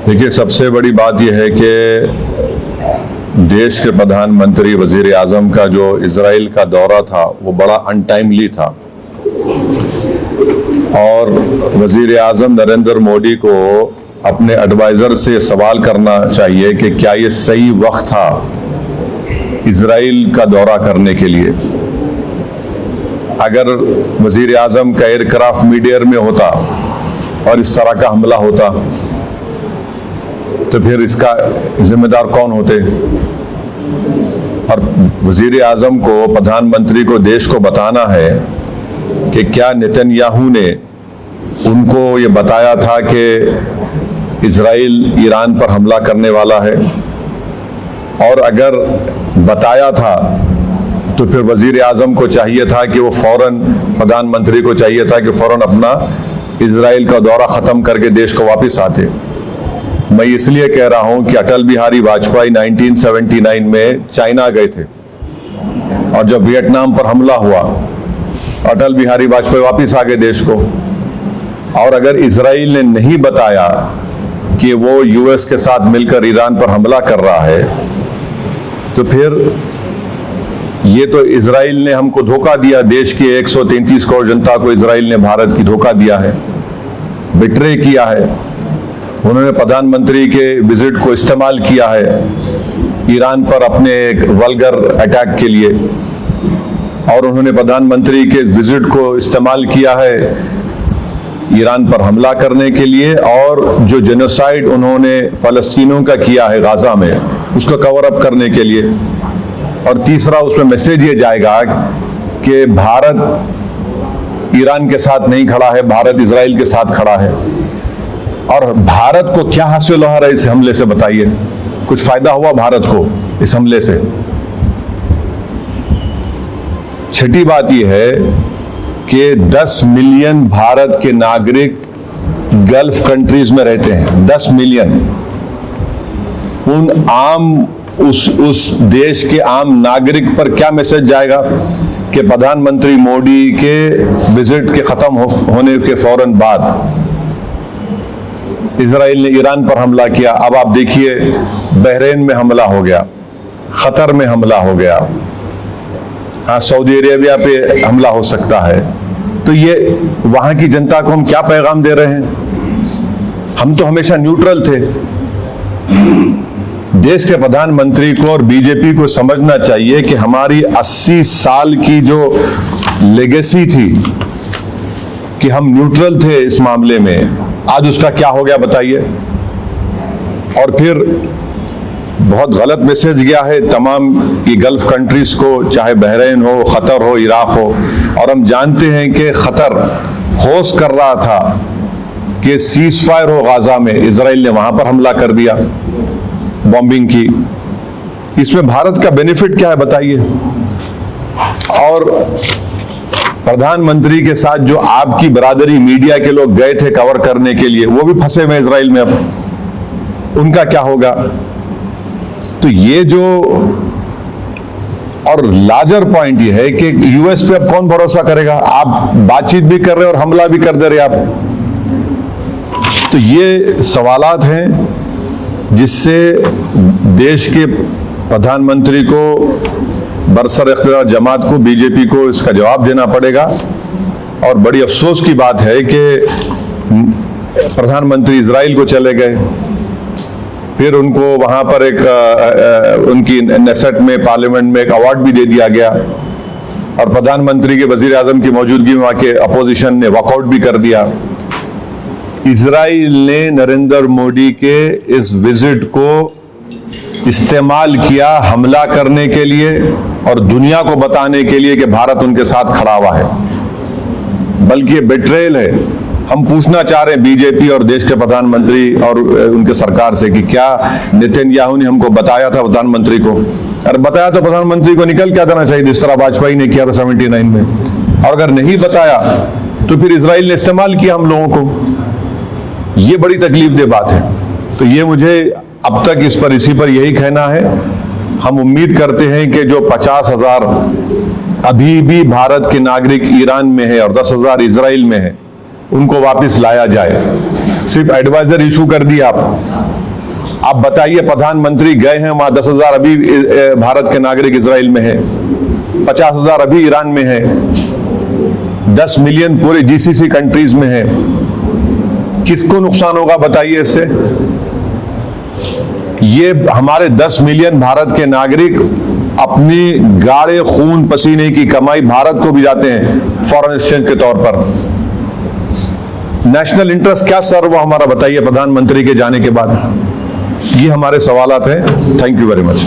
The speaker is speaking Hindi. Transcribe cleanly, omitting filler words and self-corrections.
देखिए, सबसे बड़ी बात यह है कि देश के प्रधानमंत्री वजीर आजम का जो इजराइल का दौरा था वो बड़ा अनटाइमली था और वजीर आजम नरेंद्र मोदी को अपने एडवाइज़र से सवाल करना चाहिए कि क्या ये सही वक्त था इजराइल का दौरा करने के लिए। अगर वजीर आजम का एयरक्राफ्ट मिड एयर में होता और इस तरह का हमला होता तो फिर इसका जिम्मेदार कौन होते। और वजीर आजम को, प्रधानमंत्री को देश को बताना है कि क्या नेतन्याहू ने उनको ये बताया था कि इजराइल ईरान पर हमला करने वाला है, और अगर बताया था तो फिर वजीर आजम को चाहिए था कि वो फौरन, प्रधानमंत्री को चाहिए था कि फौरन अपना इजराइल का दौरा ख़त्म करके देश को वापस आते। मैं इसलिए कह रहा हूं कि अटल बिहारी वाजपेयी 1979 में चाइना गए थे और जब वियतनाम पर हमला हुआ अटल बिहारी वाजपेयी वापस आ गए देश को। और अगर इजराइल ने नहीं बताया कि वो यूएस के साथ मिलकर ईरान पर हमला कर रहा है तो फिर ये तो इजराइल ने हमको धोखा दिया। देश की 133 करोड़ जनता को इजराइल ने भारत की धोखा दिया है, बिट्रे किया है। उन्होंने प्रधानमंत्री के विजिट को इस्तेमाल किया है ईरान पर अपने एक वल्गर अटैक के लिए, और उन्होंने प्रधानमंत्री के विजिट को इस्तेमाल किया है ईरान पर हमला करने के लिए, और जो जेनोसाइड उन्होंने फ़लस्तीनियों का किया है गाजा में उसको कवर अप करने के लिए। और तीसरा, उसमें मैसेज ये जाएगा कि भारत ईरान के साथ नहीं खड़ा है, भारत इजराइल के साथ खड़ा है। और भारत को क्या हासिल हो रहा है इस हमले से, बताइए। कुछ फायदा हुआ भारत को इस हमले से? छठी बात यह है कि 10 मिलियन भारत के नागरिक गल्फ कंट्रीज में रहते हैं, 10 मिलियन। उस देश के आम नागरिक पर क्या मैसेज जाएगा कि प्रधानमंत्री मोदी के विजिट के खत्म होने के फौरन बाद इजराइल ने ईरान पर हमला किया। अब आप देखिए, बहरीन में हमला हो गया, खतर में हमला हो गया, हाँ, सऊदी अरेबिया पे हमला हो सकता है। तो ये वहां की जनता को हम क्या पैगाम दे रहे हैं? हम तो हमेशा न्यूट्रल थे। देश के प्रधानमंत्री को और बीजेपी को समझना चाहिए कि हमारी 80 साल की जो लेगेसी थी कि हम न्यूट्रल थे इस मामले में, आज उसका क्या हो गया बताइए। और फिर बहुत गलत मैसेज गया है तमाम की गल्फ कंट्रीज को, चाहे बहरीन हो, खतर हो, इराक हो। और हम जानते हैं कि खतर होश कर रहा था कि सीज फायर हो गाजा में, इजराइल ने वहां पर हमला कर दिया, बॉम्बिंग की। इसमें भारत का बेनिफिट क्या है बताइए? और प्रधानमंत्री के साथ जो आपकी बरादरी मीडिया के लोग गए थे कवर करने के लिए, वो भी फंसे हुए इजराइल में, अब उनका क्या होगा? तो ये जो, और लार्जर पॉइंट ये है कि यूएस पे अब कौन भरोसा करेगा? आप बातचीत भी कर रहे और हमला भी कर दे रहे आप। तो ये सवालात हैं जिससे देश के प्रधानमंत्री को, बरसर इख्तियार जमात को, बीजेपी को इसका जवाब देना पड़ेगा। और बड़ी अफसोस की बात है कि प्रधानमंत्री इजराइल को चले गए, फिर उनको वहां पर एक उनकी नेसेट में, पार्लियामेंट में एक अवार्ड भी दे दिया गया, और प्रधानमंत्री के वजीर आजम की मौजूदगी में वहां के अपोजिशन ने वॉकआउट भी कर दिया। इजराइल ने नरेंद्र मोदी के इस विजिट को इस्तेमाल किया हमला करने के लिए और दुनिया को बताने के लिए कि भारत उनके साथ खड़ा हुआ है, बल्कि बेट्रेल है। हम पूछना चाह रहे हैं बीजेपी और देश के प्रधानमंत्री और उनके सरकार से कि क्या नेतन्याहू ने हमको बताया था प्रधानमंत्री को? अरे बताया तो प्रधानमंत्री को निकल क्या देना चाहिए, जिस तरह वाजपेयी ने किया था 79 में। और अगर नहीं बताया तो फिर इजराइल ने इस्तेमाल किया हम लोगों को। ये बड़ी तकलीफ दे बात है। तो ये मुझे अब तक इसी पर यही कहना है। हम उम्मीद करते हैं कि जो 50,000 अभी भी भारत के नागरिक ईरान में है और 10,000 इजराइल में है, उनको वापस लाया जाए। सिर्फ एडवाइजर इशू कर दिया आप, आप बताइए, प्रधानमंत्री गए हैं वहां, 10,000 अभी भारत के नागरिक इजराइल में है, 50,000 अभी ईरान में है, 10 मिलियन पूरे जीसीसी कंट्रीज में है। किसको नुकसान होगा बताइए इससे? ये हमारे 10 मिलियन भारत के नागरिक अपनी गाढ़े खून पसीने की कमाई भारत को भी जाते हैं फॉरेन एक्सचेंज के तौर पर। नेशनल इंटरेस्ट क्या सर्व हुआ हमारा बताइए प्रधानमंत्री के जाने के बाद? ये हमारे सवालात हैं। Thank you very much.